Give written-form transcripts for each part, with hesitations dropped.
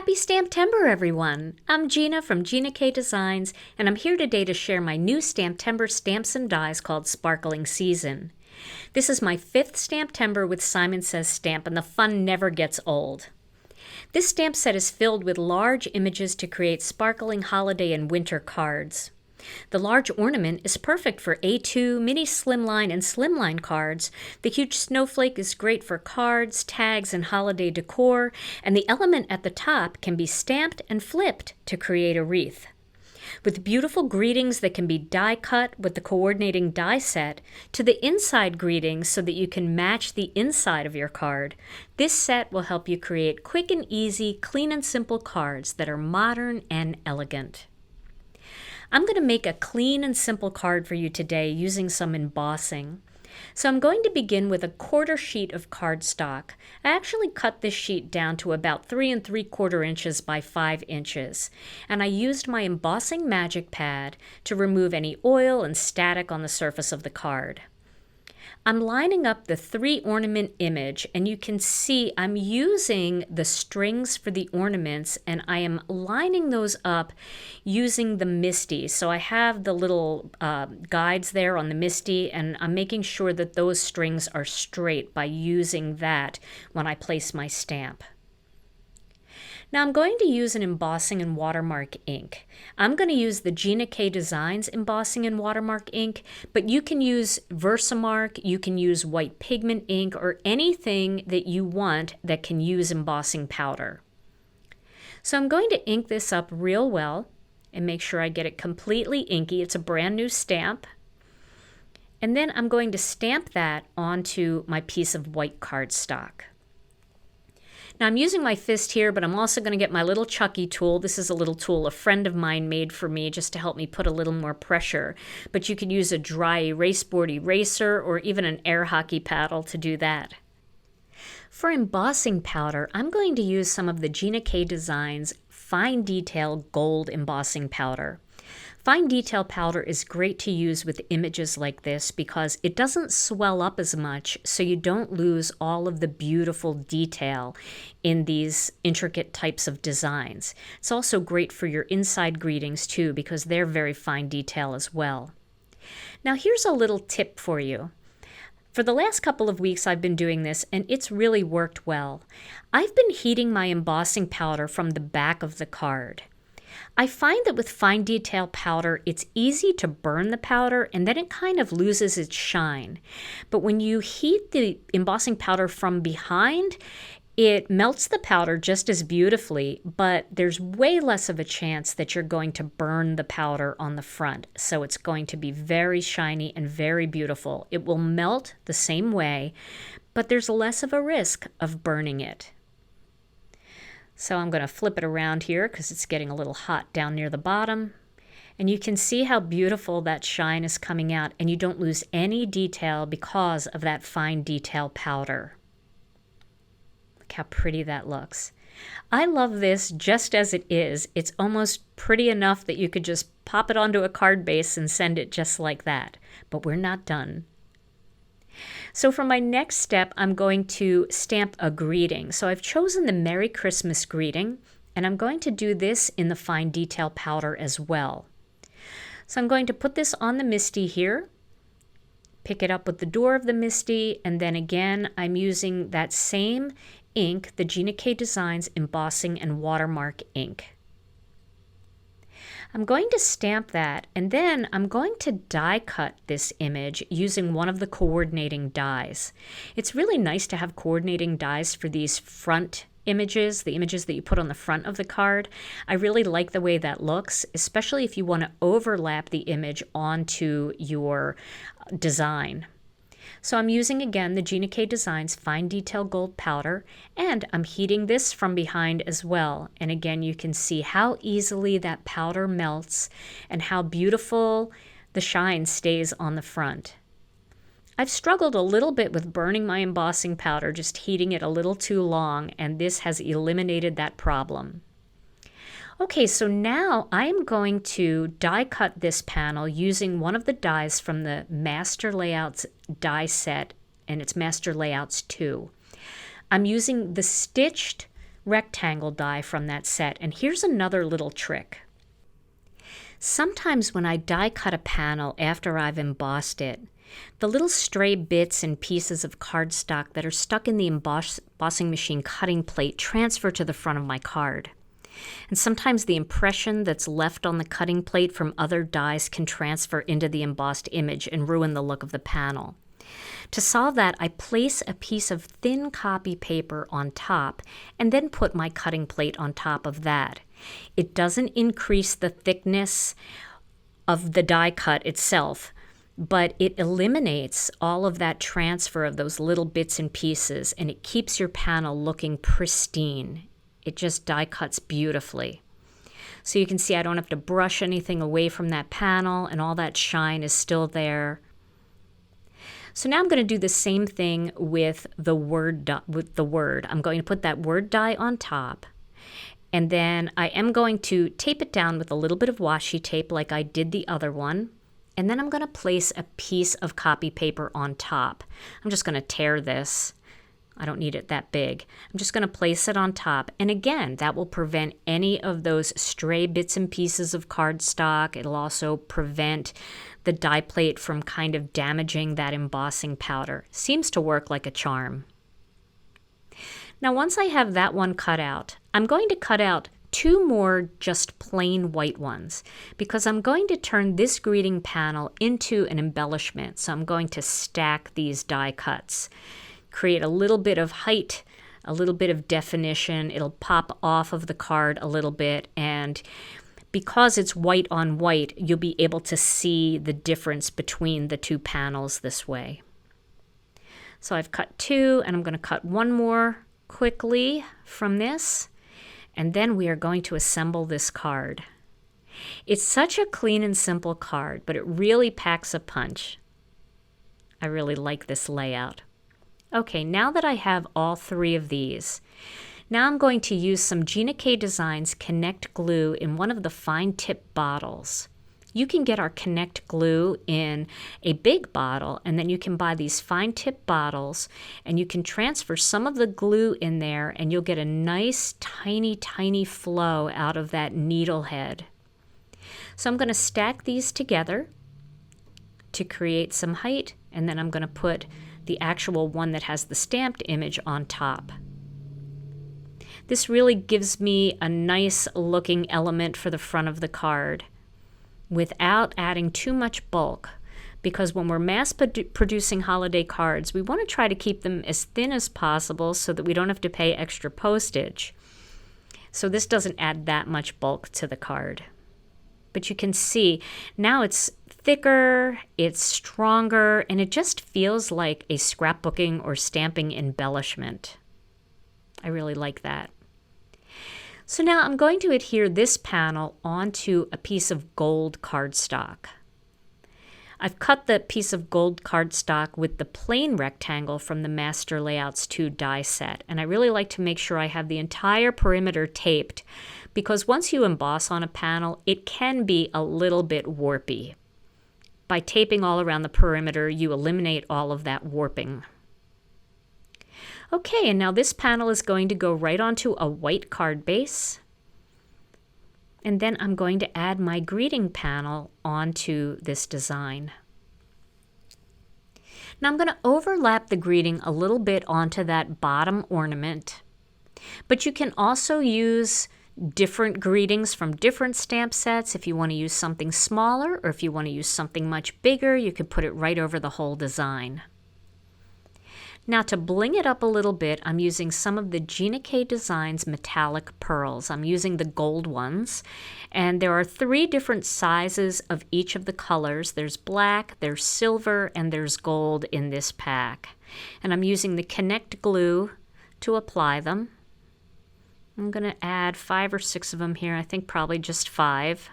Happy STAMPtember, everyone! I'm Gina from Gina K Designs, and I'm here today to share my new STAMPtember stamps and dies called Sparkling Season. This is my 5th STAMPtember with Simon Says Stamp, and the fun never gets old. This stamp set is filled with large images to create sparkling holiday and winter cards. The large ornament is perfect for A2, mini slimline, and slimline cards. The huge snowflake is great for cards, tags, and holiday decor, and the element at the top can be stamped and flipped to create a wreath. With beautiful greetings that can be die cut with the coordinating die set, to the inside greetings so that you can match the inside of your card, this set will help you create quick and easy, clean and simple cards that are modern and elegant. I'm going to make a clean and simple card for you today using some embossing. So I'm going to begin with a 1/4 sheet of cardstock. I actually cut this sheet down to about 3 3/4 inches by 5 inches. And I used my embossing magic pad to remove any oil and static on the surface of the card. I'm lining up the 3 ornament image, and you can see I'm using the strings for the ornaments, and I am lining those up using the MISTI. So I have the little guides there on the MISTI, and I'm making sure that those strings are straight by using that when I place my stamp. Now I'm going to use an embossing and watermark ink. I'm going to use the Gina K Designs embossing and watermark ink, but you can use Versamark, you can use white pigment ink, or anything that you want that can use embossing powder. So I'm going to ink this up real well and make sure I get it completely inky. It's a brand new stamp. And then I'm going to stamp that onto my piece of white cardstock. Now I'm using my fist here, but I'm also going to get my little Chucky tool. This is a little tool a friend of mine made for me just to help me put a little more pressure. But you could use a dry erase board eraser or even an air hockey paddle to do that. For embossing powder, I'm going to use some of the Gina K Designs Fine Detail Gold Embossing Powder. Fine detail powder is great to use with images like this because it doesn't swell up as much, so you don't lose all of the beautiful detail in these intricate types of designs. It's also great for your inside greetings too because they're very fine detail as well. Now here's a little tip for you. For the last couple of weeks I've been doing this and it's really worked well. I've been heating my embossing powder from the back of the card. I find that with fine detail powder, it's easy to burn the powder and then it kind of loses its shine. But when you heat the embossing powder from behind, it melts the powder just as beautifully, but there's way less of a chance that you're going to burn the powder on the front. So it's going to be very shiny and very beautiful. It will melt the same way, but there's less of a risk of burning it. So I'm going to flip it around here because it's getting a little hot down near the bottom. And you can see how beautiful that shine is coming out, and you don't lose any detail because of that fine detail powder. Look how pretty that looks. I love this just as it is. It's almost pretty enough that you could just pop it onto a card base and send it just like that. But we're not done. So for my next step, I'm going to stamp a greeting. So I've chosen the Merry Christmas greeting, and I'm going to do this in the fine detail powder as well. So I'm going to put this on the MISTI here, pick it up with the door of the MISTI, and then again, I'm using that same ink, the Gina K Designs Embossing and Watermark ink. I'm going to stamp that, and then I'm going to die cut this image using one of the coordinating dies. It's really nice to have coordinating dies for these front images, the images that you put on the front of the card. I really like the way that looks, especially if you want to overlap the image onto your design. So I'm using again the Gina K Designs Fine Detail Gold Powder, and I'm heating this from behind as well. And again, you can see how easily that powder melts and how beautiful the shine stays on the front. I've struggled a little bit with burning my embossing powder, just heating it a little too long, and this has eliminated that problem. Okay, so now I'm going to die cut this panel using one of the dies from the Master Layouts die set, and it's Master Layouts 2. I'm using the stitched rectangle die from that set. And here's another little trick. Sometimes when I die cut a panel after I've embossed it, the little stray bits and pieces of cardstock that are stuck in the embossing machine cutting plate transfer to the front of my card. And sometimes the impression that's left on the cutting plate from other dies can transfer into the embossed image and ruin the look of the panel. To solve that, I place a piece of thin copy paper on top and then put my cutting plate on top of that. It doesn't increase the thickness of the die cut itself, but it eliminates all of that transfer of those little bits and pieces, and it keeps your panel looking pristine. It just die cuts beautifully. So you can see I don't have to brush anything away from that panel, and all that shine is still there. So now I'm going to do the same thing with the word. I'm going to put that word die on top, and then I am going to tape it down with a little bit of washi tape like I did the other one. And then I'm going to place a piece of copy paper on top. I'm just going to tear this. I don't need it that big. I'm just going to place it on top. And again, that will prevent any of those stray bits and pieces of cardstock. It'll also prevent the die plate from kind of damaging that embossing powder. Seems to work like a charm. Now, once I have that one cut out, I'm going to cut out 2 more just plain white ones because I'm going to turn this greeting panel into an embellishment. So I'm going to stack these die cuts, create a little bit of height, a little bit of definition. It'll pop off of the card a little bit, and because it's white on white, you'll be able to see the difference between the 2 panels this way. So I've cut 2, and I'm going to cut 1 more quickly from this. And then we are going to assemble this card. It's such a clean and simple card, but it really packs a punch. I really like this layout. Okay, now that I have all 3 of these, now I'm going to use some Gina K Designs Connect glue in one of the fine tip bottles. You can get our Connect glue in a big bottle, and then you can buy these fine tip bottles, and you can transfer some of the glue in there, and you'll get a nice tiny flow out of that needle head. So I'm going to stack these together to create some height, and then I'm going to put the actual one that has the stamped image on top. This really gives me a nice looking element for the front of the card, without adding too much bulk, because when we're mass producing holiday cards, we want to try to keep them as thin as possible so that we don't have to pay extra postage. So this doesn't add that much bulk to the card. But you can see now it's thicker, it's stronger, and it just feels like a scrapbooking or stamping embellishment. I really like that. So now I'm going to adhere this panel onto a piece of gold cardstock. I've cut the piece of gold cardstock with the plain rectangle from the Master Layouts 2 die set, and I really like to make sure I have the entire perimeter taped, because once you emboss on a panel, it can be a little bit warpy. By taping all around the perimeter, you eliminate all of that warping. Okay, and now this panel is going to go right onto a white card base. And then I'm going to add my greeting panel onto this design. Now I'm going to overlap the greeting a little bit onto that bottom ornament. But you can also use different greetings from different stamp sets. If you want to use something smaller, or if you want to use something much bigger, you could put it right over the whole design. Now to bling it up a little bit, I'm using some of the Gina K Designs metallic pearls. I'm using the gold ones, and there are 3 different sizes of each of the colors. There's black, there's silver, and there's gold in this pack. And I'm using the Connect glue to apply them. I'm going to add 5 or 6 of them here, I think probably just 5.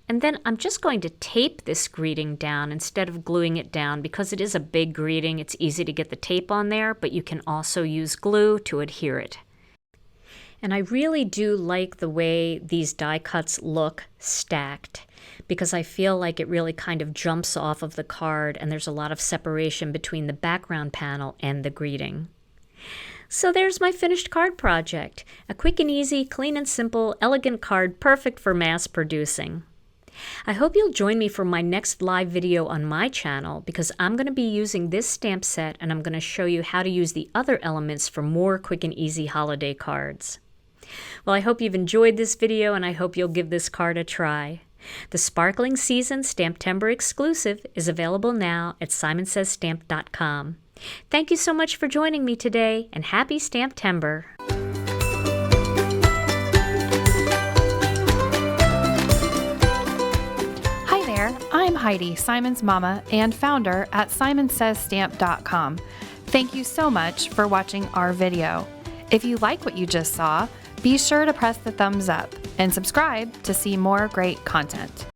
And then I'm just going to tape this greeting down instead of gluing it down, because it is a big greeting. It's easy to get the tape on there, but you can also use glue to adhere it. And I really do like the way these die cuts look stacked, because I feel like it really kind of jumps off of the card, and there's a lot of separation between the background panel and the greeting. So there's my finished card project. A quick and easy, clean and simple, elegant card perfect for mass producing. I hope you'll join me for my next live video on my channel because I'm going to be using this stamp set and I'm going to show you how to use the other elements for more quick and easy holiday cards. Well, I hope you've enjoyed this video and I hope you'll give this card a try. The Sparkling Season STAMPtember exclusive is available now at simonsaysstamp.com. Thank you so much for joining me today and happy STAMPtember! I'm Heidi, Simon's mama and founder at simonsaysstamp.com. Thank you so much for watching our video. If you like what you just saw, be sure to press the thumbs up and subscribe to see more great content.